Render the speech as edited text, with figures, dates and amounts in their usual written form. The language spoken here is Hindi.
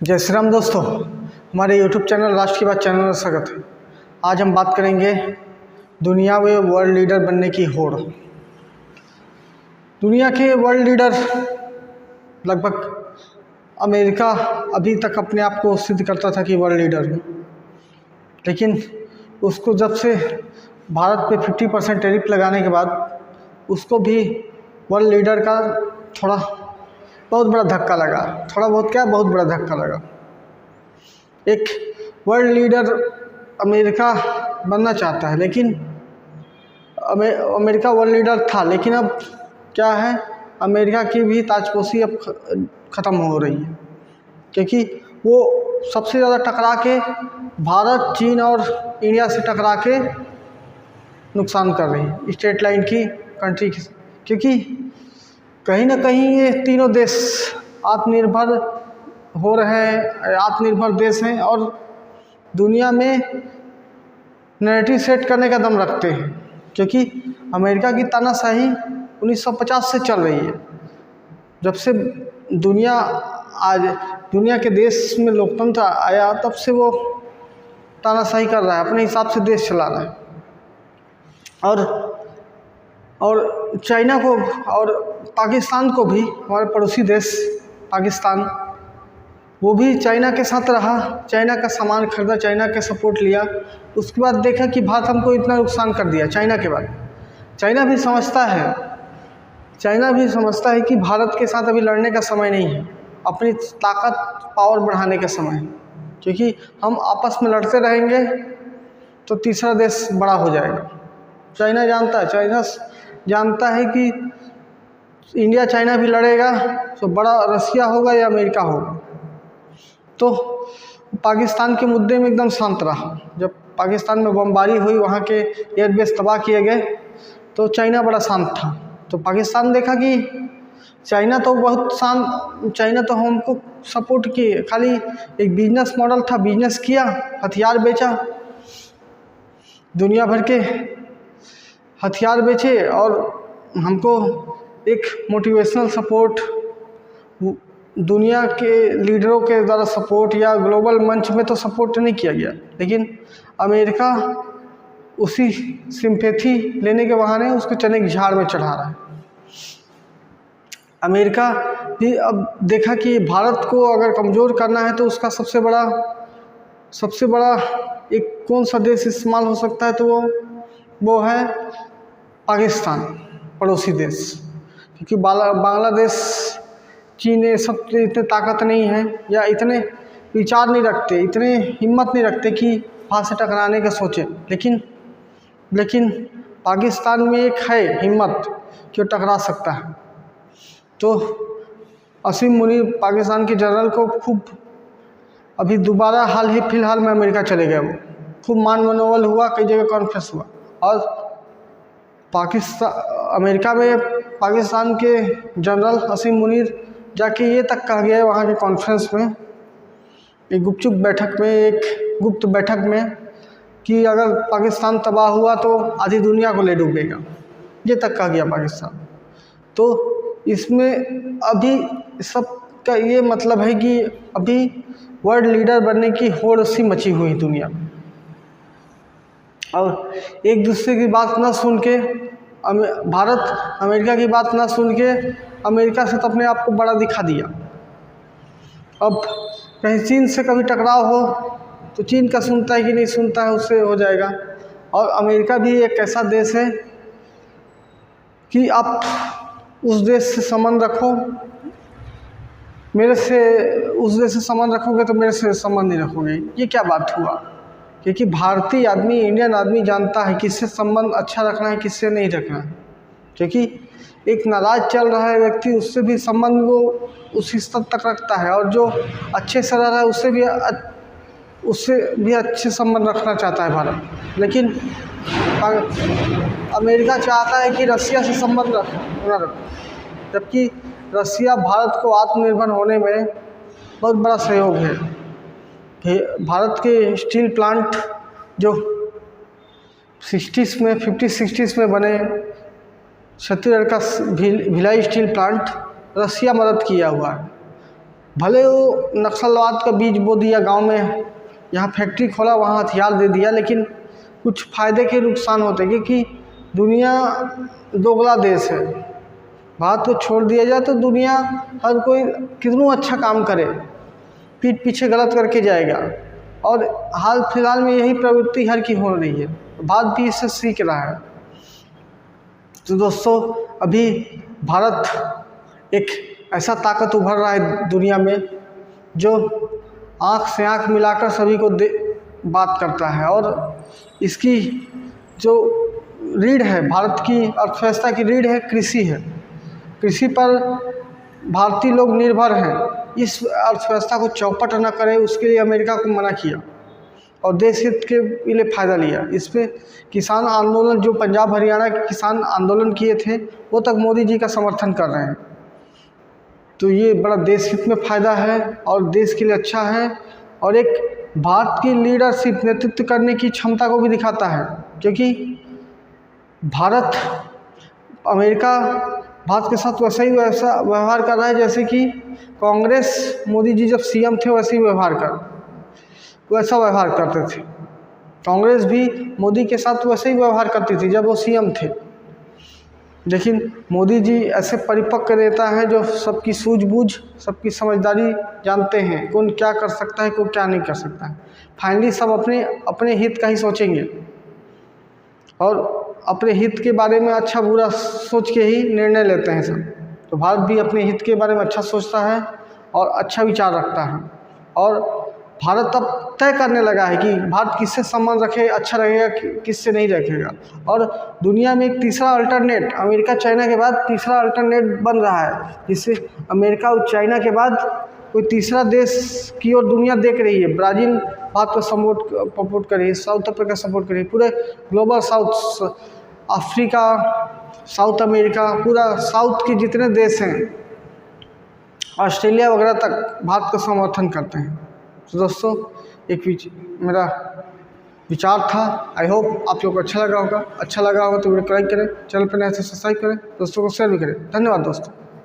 जय श्री राम दोस्तों, हमारे YouTube चैनल राष्ट्र की बात चैनल में स्वागत है। आज हम बात करेंगे दुनिया में वर्ल्ड लीडर बनने की होड़। दुनिया के वर्ल्ड लीडर लगभग अमेरिका अभी तक अपने आप को सिद्ध करता था कि वर्ल्ड लीडर है, लेकिन उसको जब से भारत पे 50% टैरिफ लगाने के बाद उसको भी वर्ल्ड लीडर का थोड़ा बहुत बड़ा धक्का लगा। थोड़ा बहुत क्या, बहुत बड़ा धक्का लगा। एक वर्ल्ड लीडर अमेरिका बनना चाहता है, लेकिन अमेरिका वर्ल्ड लीडर था, लेकिन अब क्या है, अमेरिका की भी ताजपोशी अब ख़त्म हो रही है, क्योंकि वो सबसे ज़्यादा टकरा के भारत, चीन और इंडिया से टकरा के नुकसान कर रही है स्ट्रेट लाइन की कंट्री की, क्योंकि कहीं ना कहीं ये तीनों देश आत्मनिर्भर हो रहे हैं, आत्मनिर्भर देश हैं और दुनिया में नैरेटिव सेट करने का दम रखते हैं, क्योंकि अमेरिका की तानाशाही 1950 से चल रही है। जब से दुनिया के देश में लोकतंत्र आया, तब से वो तानाशाही कर रहा है, अपने हिसाब से देश चला रहा है। और चाइना को और पाकिस्तान को भी, हमारे पड़ोसी देश पाकिस्तान, वो भी चाइना के साथ रहा, चाइना का सामान खरीदा, चाइना का सपोर्ट लिया। उसके बाद देखा कि भारत हमको इतना नुकसान कर दिया। चाइना के बाद चाइना भी समझता है कि भारत के साथ अभी लड़ने का समय नहीं है, अपनी ताकत पावर बढ़ाने का समय है, क्योंकि हम आपस में लड़ते रहेंगे तो तीसरा देश बड़ा हो जाएगा। चाइना जानता है कि इंडिया चाइना भी लड़ेगा तो बड़ा रसिया होगा या अमेरिका होगा। तो पाकिस्तान के मुद्दे में एकदम शांत रहा। जब पाकिस्तान में बमबारी हुई, वहाँ के एयरबेस तबाह किए गए, तो चाइना बड़ा शांत था। तो पाकिस्तान देखा कि चाइना तो हमको सपोर्ट किए, खाली एक बिजनेस मॉडल था, बिजनेस किया, हथियार बेचा, दुनिया भर के हथियार बेचे और हमको एक मोटिवेशनल सपोर्ट, दुनिया के लीडरों के द्वारा सपोर्ट या ग्लोबल मंच में तो सपोर्ट नहीं किया गया। लेकिन अमेरिका उसी सिंपैथी लेने के बहाने उसको चने की झाड़ में चढ़ा रहा है। अमेरिका भी अब देखा कि भारत को अगर कमज़ोर करना है तो उसका सबसे बड़ा एक कौन सा देश इस्तेमाल हो सकता है, तो वो है पाकिस्तान, पड़ोसी देश, क्योंकि बांग्लादेश, चीन, ये सब इतने ताकत नहीं है या इतने विचार नहीं रखते, इतने हिम्मत नहीं रखते कि वहाँ से टकराने का सोचें। लेकिन पाकिस्तान में एक है हिम्मत कि वो टकरा सकता है। तो असीम मुनीर पाकिस्तान के जनरल को खूब अभी दोबारा फिलहाल में अमेरिका चले गए, वो खूब मान मनोबल हुआ, कई जगह कॉन्फ्रेंस हुआ और अमेरिका में पाकिस्तान के जनरल असीम मुनीर जाके ये तक कहा गया है वहाँ के कॉन्फ्रेंस में, एक गुप्त बैठक में, कि अगर पाकिस्तान तबाह हुआ तो आधी दुनिया को ले डूबेगा, ये तक कहा गया पाकिस्तान। तो इसमें अभी सब का ये मतलब है कि अभी वर्ल्ड लीडर बनने की होड़ सी मची हुई दुनिया में, और एक दूसरे की बात ना सुन के भारत अमेरिका की बात ना सुन के अमेरिका से तो अपने आप को बड़ा दिखा दिया। अब कहीं चीन से कभी टकराव हो तो चीन का सुनता है कि नहीं सुनता है, उससे हो जाएगा। और अमेरिका भी एक ऐसा देश है कि आप उस देश से संबंध रखो, उस देश से संबंध रखोगे तो मेरे से संबंध नहीं रखोगे। ये क्या बात हुआ? क्योंकि भारतीय आदमी, इंडियन आदमी जानता है किससे संबंध अच्छा रखना है, किससे नहीं रखना है। क्योंकि एक नाराज चल रहा है व्यक्ति, उससे भी संबंध वो उसी स्तर तक रखता है, और जो अच्छे से रह रहा है उससे भी अच्छे संबंध रखना चाहता है भारत। लेकिन अमेरिका चाहता है कि रसिया से संबंध रखे, जबकि रसिया भारत को आत्मनिर्भर होने में बहुत बड़ा सहयोग है। भारत के स्टील प्लांट जो 50-60s में बने, छत्तीसगढ़ का भिलाई स्टील प्लांट रसिया मदद किया हुआ है। भले वो नक्सलवाद का बीज बो दिया गांव में, यहाँ फैक्ट्री खोला, वहाँ हथियार दे दिया, लेकिन कुछ फ़ायदे के नुकसान होते हैं, क्योंकि दुनिया दोगला देश है। बात को छोड़ दिया जाए तो दुनिया हर कोई कितना अच्छा काम करे, पीठ पीछे गलत करके जाएगा, और हाल फिलहाल में यही प्रवृत्ति हर की हो रही है। भारत भी इससे सीख रहा है। तो दोस्तों, अभी भारत एक ऐसा ताकत उभर रहा है दुनिया में जो आँख से आँख मिलाकर सभी को बात करता है, और इसकी जो रीढ़ है, भारत की अर्थव्यवस्था की रीढ़ है, कृषि है। कृषि पर भारतीय लोग निर्भर हैं। इस अर्थव्यवस्था को चौपट न करे, उसके लिए अमेरिका को मना किया और देश हित के लिए फ़ायदा लिया। इस पर किसान आंदोलन, जो पंजाब हरियाणा के किसान आंदोलन किए थे, वो तक मोदी जी का समर्थन कर रहे हैं। तो ये बड़ा देश हित में फ़ायदा है और देश के लिए अच्छा है, और एक भारत की लीडरशिप, नेतृत्व करने की क्षमता को भी दिखाता है, क्योंकि भारत, अमेरिका भारत के साथ वैसा ही वैसा व्यवहार कर रहा है जैसे कि कांग्रेस, मोदी जी जब सीएम थे वैसा व्यवहार करते थे। कांग्रेस भी मोदी के साथ वैसे ही व्यवहार करती थी जब वो सीएम थे, लेकिन मोदी जी ऐसे परिपक्व नेता हैं जो सबकी सूझबूझ, सबकी समझदारी जानते हैं, कौन क्या कर सकता है, कौन क्या नहीं कर सकता है। फाइनली सब अपने हित का ही सोचेंगे, और अपने हित के बारे में अच्छा बुरा सोच के ही निर्णय लेते हैं सब। तो भारत भी अपने हित के बारे में अच्छा सोचता है और अच्छा विचार रखता है, और भारत अब तय करने लगा है कि भारत किससे संबंध रखे, अच्छा रहेगा, किससे नहीं रखेगा। और दुनिया में एक तीसरा अल्टरनेट, अमेरिका चाइना के बाद तीसरा अल्टरनेट बन रहा है, जिससे अमेरिका और चाइना के बाद कोई तीसरा देश की ओर दुनिया देख रही है। ब्राज़ील भारत को सपोर्ट कर रही है, साउथ अफ्रीका सपोर्ट कर रही है, पूरे global south, Africa, south America, पूरा साउथ के जितने देश हैं, ऑस्ट्रेलिया वगैरह तक भारत का समर्थन करते हैं। तो दोस्तों, एक मेरा विचार था। आई होप आप लोग को अच्छा लगा होगा। तो वीडियो को लाइक करें, चैनल पर नए से सब्सक्राइब करें, दोस्तों को शेयर भी करें। धन्यवाद दोस्तों।